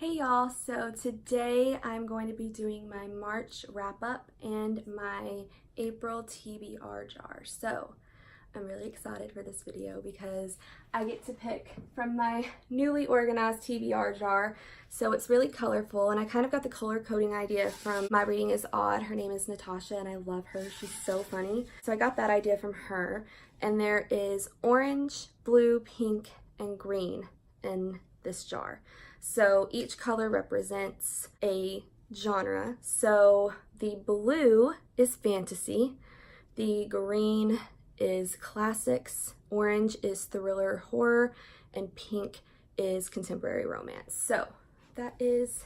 Hey y'all, so today I'm going to be doing my March wrap up and my April TBR jar. So I'm really excited for this video because I get to pick from my newly organized TBR jar. So it's really colorful, and I kind of got the color coding idea from My Reading is Odd. Her name is Natasha and I love her. She's so funny. So I got that idea from her, and there is orange, blue, pink, and green in this jar. So each color represents a genre. So the blue is fantasy, the green is classics, orange is thriller horror, and pink is contemporary romance. So that is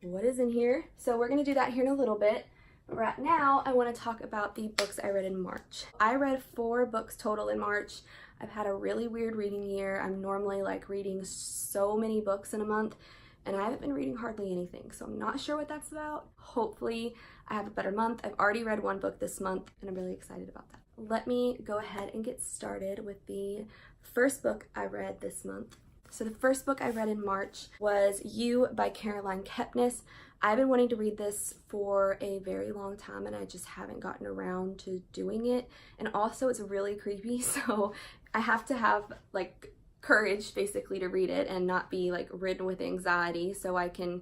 what is in here. So we're gonna do that here in a little bit. Right now, I want to talk about the books I read in March. I read 4 books total in March. I've had a really weird reading year. I'm normally like reading so many books in a month, and I haven't been reading hardly anything, so I'm not sure what that's about. Hopefully I have a better month. I've already read 1 book this month, and I'm really excited about that. Let me go ahead and get started with the first book I read this month. So the first book I read in March was You by Caroline Kepnes. I've been wanting to read this for a very long time and I just haven't gotten around to doing it. And also it's really creepy, so I have to have like courage basically to read it and not be like ridden with anxiety so I can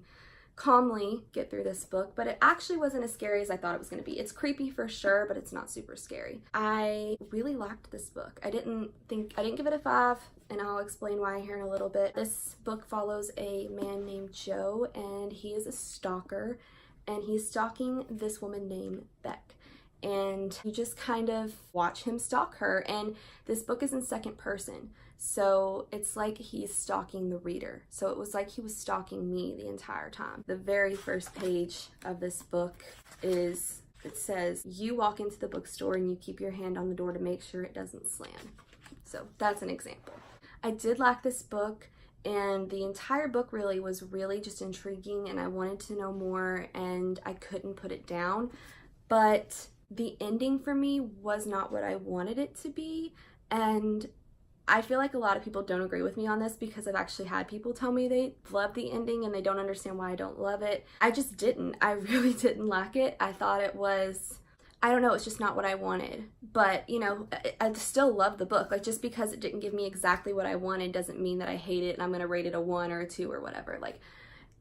calmly get through this book. But it actually wasn't as scary as I thought it was going to be. It's creepy for sure, but it's not super scary. I really liked this book. I didn't give it a 5, and I'll explain why here in a little bit. This book follows a man named Joe, and he is a stalker, and he's stalking this woman named Beck. And you just kind of watch him stalk her, and this book is in second person, so it's like he's stalking the reader. So it was like he was stalking me the entire time. The very first page of this book it says, you walk into the bookstore and you keep your hand on the door to make sure it doesn't slam. So that's an example. I did like this book, and the entire book really was really just intriguing, and I wanted to know more, and I couldn't put it down. But the ending for me was not what I wanted it to be, and I feel like a lot of people don't agree with me on this because I've actually had people tell me they love the ending and they don't understand why I don't love it. I just didn't. I really didn't like it. I thought it was, I don't know, it's just not what I wanted. But, you know, I still love the book. Like, just because it didn't give me exactly what I wanted doesn't mean that I hate it and I'm going to rate it a 1 or a 2 or whatever. Like,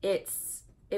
it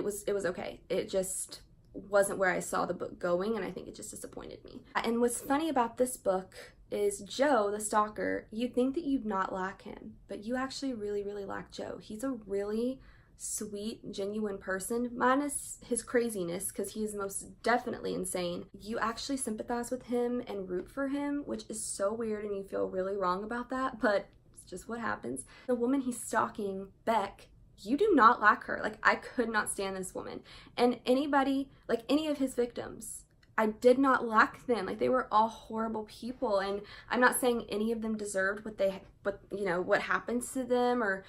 was okay. It just wasn't where I saw the book going, and I think it just disappointed me. And what's funny about this book is Joe, the stalker, you'd think that you'd not like him, but you actually really, really like Joe. He's a really sweet, genuine person, minus his craziness, because he's most definitely insane. You actually sympathize with him and root for him, which is so weird, and you feel really wrong about that, but it's just what happens. The woman he's stalking, Beck, you do not like her. Like, I could not stand this woman. And anybody, like any of his victims, I did not like them. Like, they were all horrible people, and I'm not saying any of them deserved what happens to them or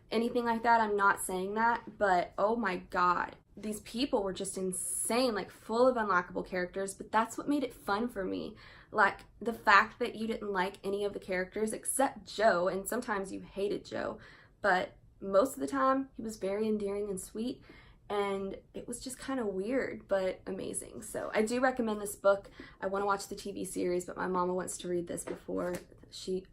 anything like that. I'm not saying that, but oh my god, these people were just insane, like full of unlikable characters. But that's what made it fun for me. Like, the fact that you didn't like any of the characters except Joe, and sometimes you hated Joe, but most of the time he was very endearing and sweet, and it was just kind of weird but amazing. So I do recommend this book. I want to watch the TV series, but my mama wants to read this before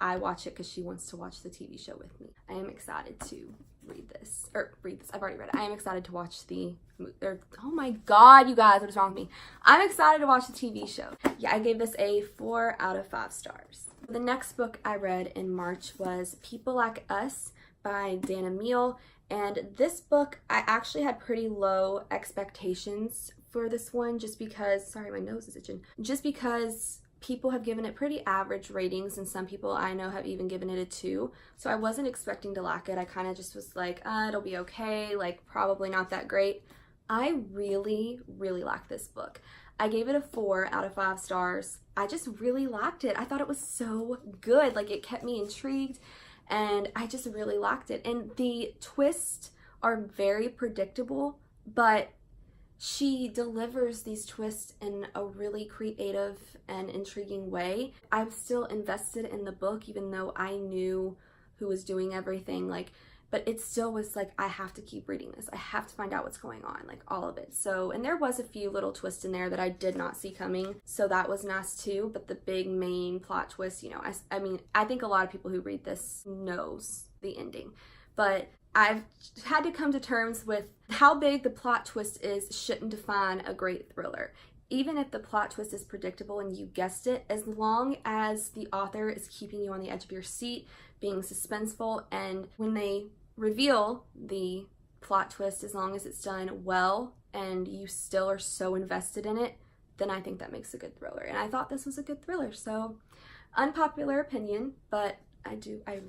I watch it because she wants to watch the TV show with me. I am excited to read this. I've already read it. I am excited to watch oh my god, you guys, what is wrong with me? I'm excited to watch the TV show. Yeah, I gave this a 4 out of 5 stars. The next book I read in March was People Like Us by Dana Meal, and this book, I actually had pretty low expectations for this one just because, sorry, my nose is itching, just because people have given it pretty average ratings, and some people I know have even given it a 2, so I wasn't expecting to like it. I kind of just was like, it'll be okay, like probably not that great. I really, really liked this book. I gave it a 4 out of 5 stars. I just really liked it. I thought it was so good. Like, it kept me intrigued, and I just really liked it. And the twists are very predictable, but she delivers these twists in a really creative and intriguing way. I'm still invested in the book, even though I knew who was doing everything. Like, but it still was like, I have to keep reading this. I have to find out what's going on, like all of it. So, and there was a few little twists in there that I did not see coming, so that was nice too. But the big main plot twist, you know, I mean, I think a lot of people who read this knows the ending, but I've had to come to terms with how big the plot twist is shouldn't define a great thriller. Even if the plot twist is predictable and you guessed it, as long as the author is keeping you on the edge of your seat, being suspenseful, and when they reveal the plot twist, as long as it's done well and you still are so invested in it, then I think that makes a good thriller. And I thought this was a good thriller. So, unpopular opinion, but I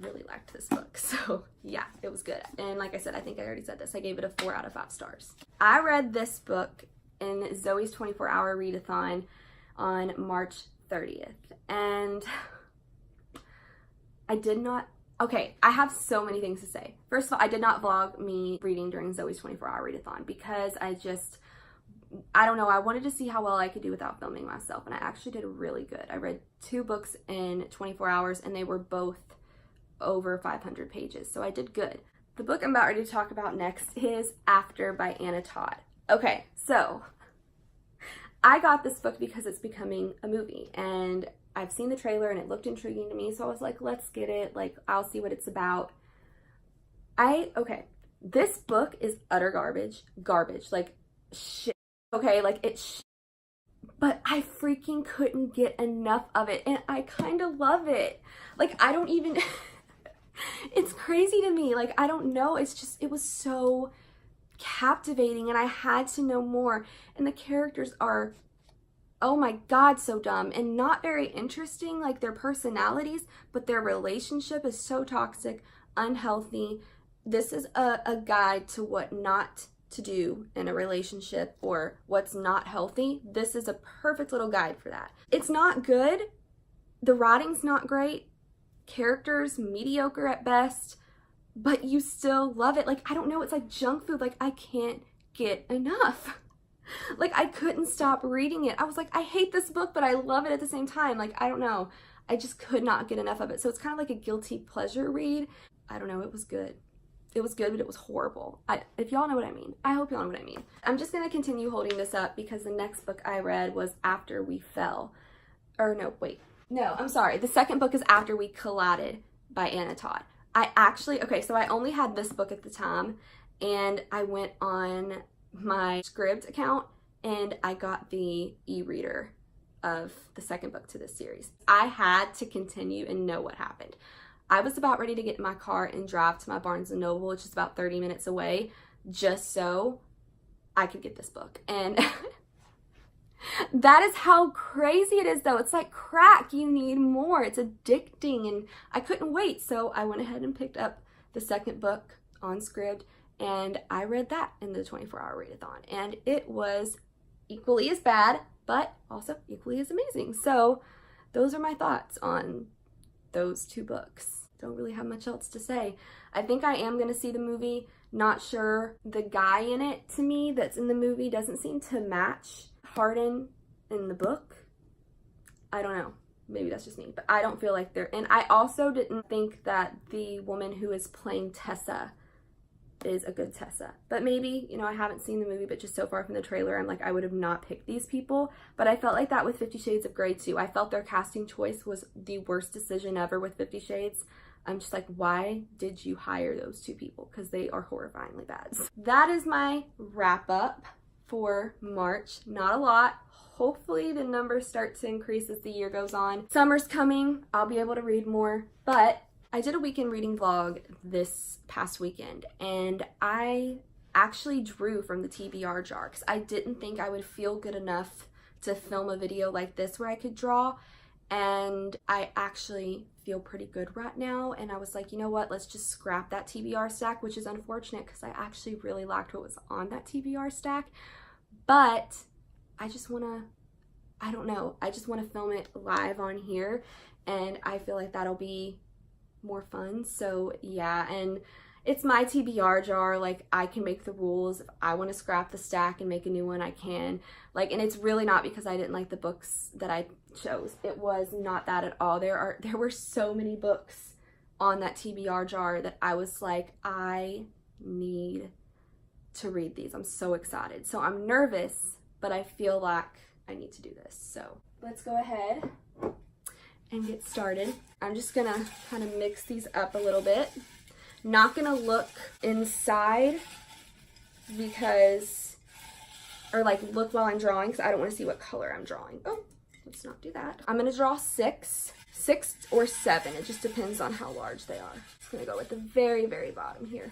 really liked this book. So yeah, it was good. And like I said, I think I already said this, I gave it a 4 out of 5 stars. I read this book in Zoe's 24-hour readathon on March 30th. And okay, I have so many things to say. First of all, I did not vlog me reading during Zoe's 24-hour readathon because I don't know, I wanted to see how well I could do without filming myself, and I actually did really good. I read 2 books in 24 hours, and they were both over 500 pages, so I did good. The book I'm about ready to talk about next is After by Anna Todd. Okay, so I got this book because it's becoming a movie, and I've seen the trailer and it looked intriguing to me, so I was like, let's get it, like, I'll see what it's about. Okay, this book is utter garbage, like, shit, okay, like, it's shit, but I freaking couldn't get enough of it, and I kind of love it. Like, I don't even, it's crazy to me, like, I don't know, it's just, it was so captivating, and I had to know more, and the characters are, oh my god, so dumb and not very interesting, like their personalities, but their relationship is so toxic, unhealthy. This is a guide to what not to do in a relationship or what's not healthy. This is a perfect little guide for that. It's not good, the writing's not great, characters mediocre at best, but you still love it. Like, I don't know, it's like junk food, like I can't get enough. Like, I couldn't stop reading it. I was like, I hate this book, but I love it at the same time. Like, I don't know. I just could not get enough of it. So it's kind of like a guilty pleasure read. I don't know. It was good. It was good, but it was horrible. If y'all know what I mean. I hope y'all know what I mean. I'm just going to continue holding this up because the next book I read was After We Fell. Or no, wait. No, I'm sorry. The second book is After We Collided by Anna Todd. Okay, so I only had this book at the time, and I went on my Scribd account and I got the e-reader of the second book to this series. I had to continue and know what happened. I was about ready to get in my car and drive to my Barnes & Noble, which is about 30 minutes away, just so I could get this book. And that is how crazy it is, though. It's like crack. You need more. It's addicting, and I couldn't wait. So I went ahead and picked up the second book on Scribd, and I read that in the 24-hour readathon, and it was equally as bad, but also equally as amazing. So those are my thoughts on those 2 books. Don't really have much else to say. I think I am going to see the movie. Not sure. The guy in it, to me, that's in the movie doesn't seem to match Hardin in the book. I don't know. Maybe that's just me, but I don't feel like they're, and I also didn't think that the woman who is playing Tessa is a good Tessa. But maybe, you know, I haven't seen the movie, but just so far from the trailer, I'm like, I would have not picked these people. But I felt like that with 50 Shades of Grey too. I felt their casting choice was the worst decision ever with 50 Shades. I'm just like, why did you hire those 2 people? Because they are horrifyingly bad. That is my wrap up for March. Not a lot. Hopefully the numbers start to increase as the year goes on. Summer's coming. I'll be able to read more, but I did a weekend reading vlog this past weekend, and I actually drew from the TBR jar because I didn't think I would feel good enough to film a video like this where I could draw, and I actually feel pretty good right now. And I was like, you know what, let's just scrap that TBR stack, which is unfortunate because I actually really liked what was on that TBR stack, but I just want to, I don't know, I just want to film it live on here, and I feel like that'll be more fun. So yeah, and it's my TBR jar. Like, I can make the rules. If I want to scrap the stack and make a new one, I can. Like, and it's really not because I didn't like the books that I chose. It was not that at all. There were so many books on that TBR jar that I was like, I need to read these. I'm so excited. So I'm nervous, but I feel like I need to do this. So let's go ahead and get started. I'm just gonna kind of mix these up a little bit. Not gonna look inside because, or like look while I'm drawing, because I don't want to see what color I'm drawing. Oh, let's not do that. I'm gonna draw six or seven. It just depends on how large they are. I'm just gonna go with the very, very bottom here.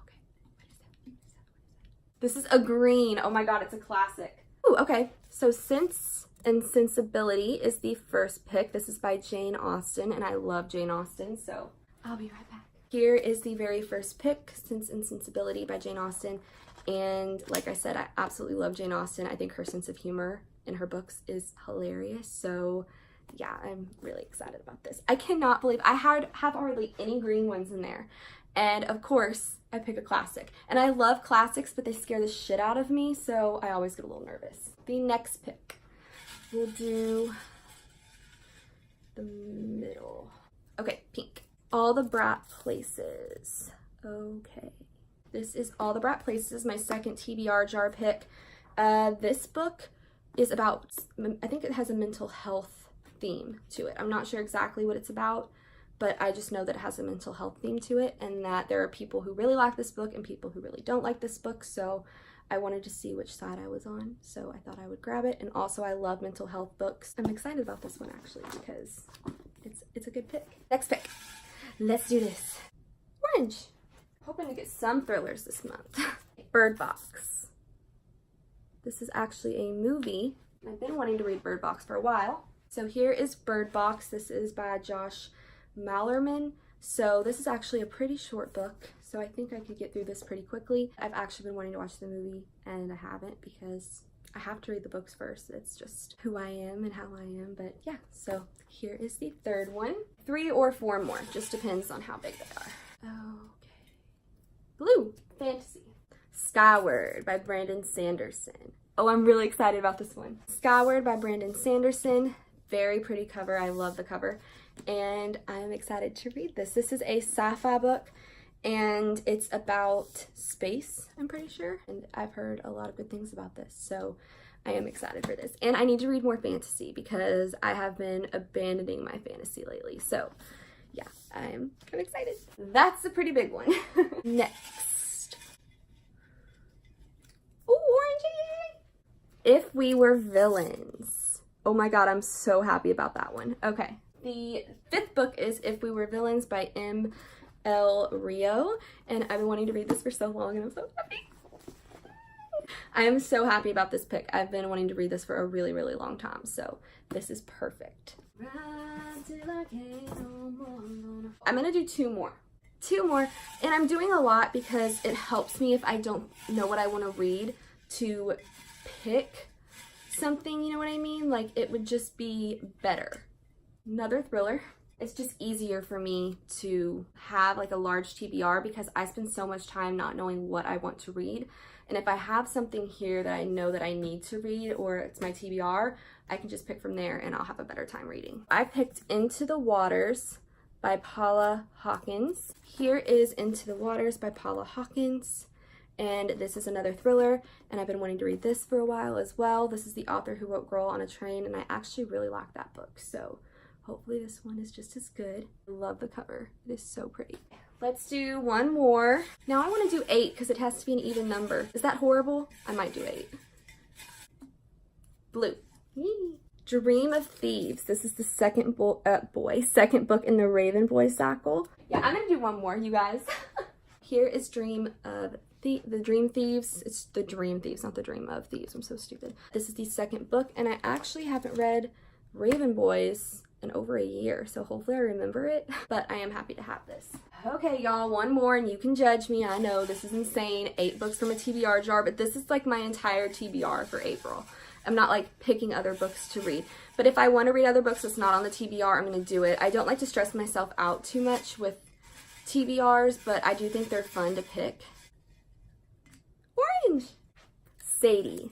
Okay, what is that? This is a green. Oh my God, it's a classic. Ooh, okay. So Sense and Sensibility is the first pick. This is by Jane Austen, and I love Jane Austen, so I'll be right back. Here is the very first pick, Sense and Sensibility by Jane Austen. And like I said, I absolutely love Jane Austen. I think her sense of humor in her books is hilarious. So yeah, I'm really excited about this. I cannot believe I have hardly any green ones in there. And of course, I pick a classic. And I love classics, but they scare the shit out of me, so I always get a little nervous. The next pick, we'll do the middle. Okay, pink. All the Brat Places. Okay. This is All the Brat Places, my second TBR jar pick. This book is about, I think it has a mental health theme to it. I'm not sure exactly what it's about, but I just know that it has a mental health theme to it, and that there are people who really like this book and people who really don't like this book, so I wanted to see which side I was on, so I thought I would grab it. And also I love mental health books. I'm excited about this one actually because it's a good pick. Next pick. Let's do this. Orange. Hoping to get some thrillers this month. Bird Box. This is actually a movie. I've been wanting to read Bird Box for a while. So here is Bird Box. This is by Josh Malerman. So this is actually a pretty short book, so I think I could get through this pretty quickly. I've actually been wanting to watch the movie and I haven't because I have to read the books first. It's just who I am and how I am, but yeah. So here is the third one. 3 or 4 more, just depends on how big they are. Okay. Blue Fantasy. Skyward by Brandon Sanderson. Oh, I'm really excited about this one. Skyward by Brandon Sanderson. Very pretty cover. I love the cover. And I'm excited to read this. This is a sci-fi book, and it's about space, I'm pretty sure. And I've heard a lot of good things about this, so I am excited for this. And I need to read more fantasy because I have been abandoning my fantasy lately. So yeah, I'm kind of excited. That's a pretty big one. Next. Ooh, orangey! If We Were Villains. Oh my God, I'm so happy about that one. Okay. The 5th book is If We Were Villains by M.L. Rio, and I've been wanting to read this for so long, and I'm so happy. I am so happy about this pick. I've been wanting to read this for a really, really long time, so this is perfect. I'm gonna do 2 more. 2 more, and I'm doing a lot because it helps me if I don't know what I want to read to pick something, you know what I mean? Like, it would just be better. Another thriller. It's just easier for me to have like a large TBR because I spend so much time not knowing what I want to read. And if I have something here that I know that I need to read, or it's my TBR, I can just pick from there and I'll have a better time reading. I picked Into the Waters by Paula Hawkins. Here is Into the Waters by Paula Hawkins. And this is another thriller, and I've been wanting to read this for a while as well. This is the author who wrote Girl on a Train, and I actually really like that book, so hopefully this one is just as good. I love the cover. It is so pretty. Let's do 1 more. Now I want to do 8 because it has to be an even number. Is that horrible? I might do 8. Blue. Yee. Dream of Thieves. This is the second book in the Raven Boy cycle. Yeah, I'm gonna do 1 more, you guys. Here is Dream of the Dream Thieves. It's the Dream Thieves, not the Dream of Thieves. I'm so stupid. This is the 2nd book, and I actually haven't read Raven Boys in over a year, so hopefully I remember it, but I am happy to have this. Okay, y'all, 1 more, and you can judge me. I know this is insane. 8 books from a TBR jar, but this is like my entire TBR for April. I'm not like picking other books to read, but if I want to read other books that's not on the TBR, I'm going to do it. I don't like to stress myself out too much with TBRs, but I do think they're fun to pick. Orange! Sadie.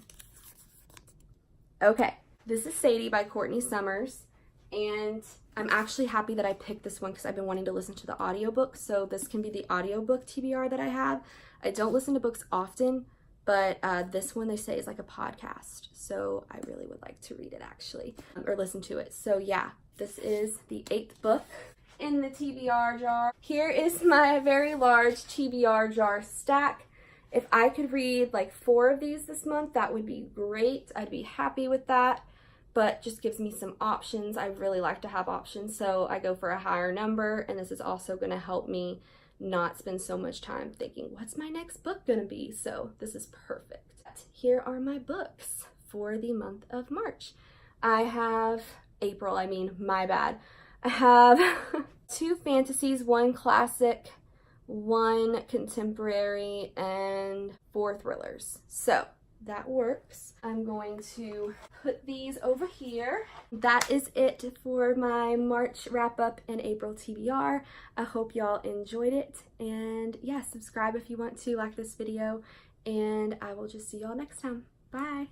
Okay, this is Sadie by Courtney Summers, and I'm actually happy that I picked this one because I've been wanting to listen to the audiobook, so this can be the audiobook TBR that I have. I don't listen to books often, but this one they say is like a podcast, so I really would like to read it actually, or listen to it. So yeah, this is the 8th book in the TBR jar. Here is my very large TBR jar stack. If I could read like 4 of these this month, that would be great. I'd be happy with that, but just gives me some options. I really like to have options, so I go for a higher number, and this is also going to help me not spend so much time thinking, what's my next book going to be? So this is perfect. Here are my books for the month of March. I have my bad. I have 2 fantasies, 1 classic, 1 contemporary, and 4 thrillers. So that works. I'm going to put these over here. That is it for my March wrap up and April TBR. I hope y'all enjoyed it, and yeah, subscribe if you want to, like this video, and I will just see y'all next time. Bye.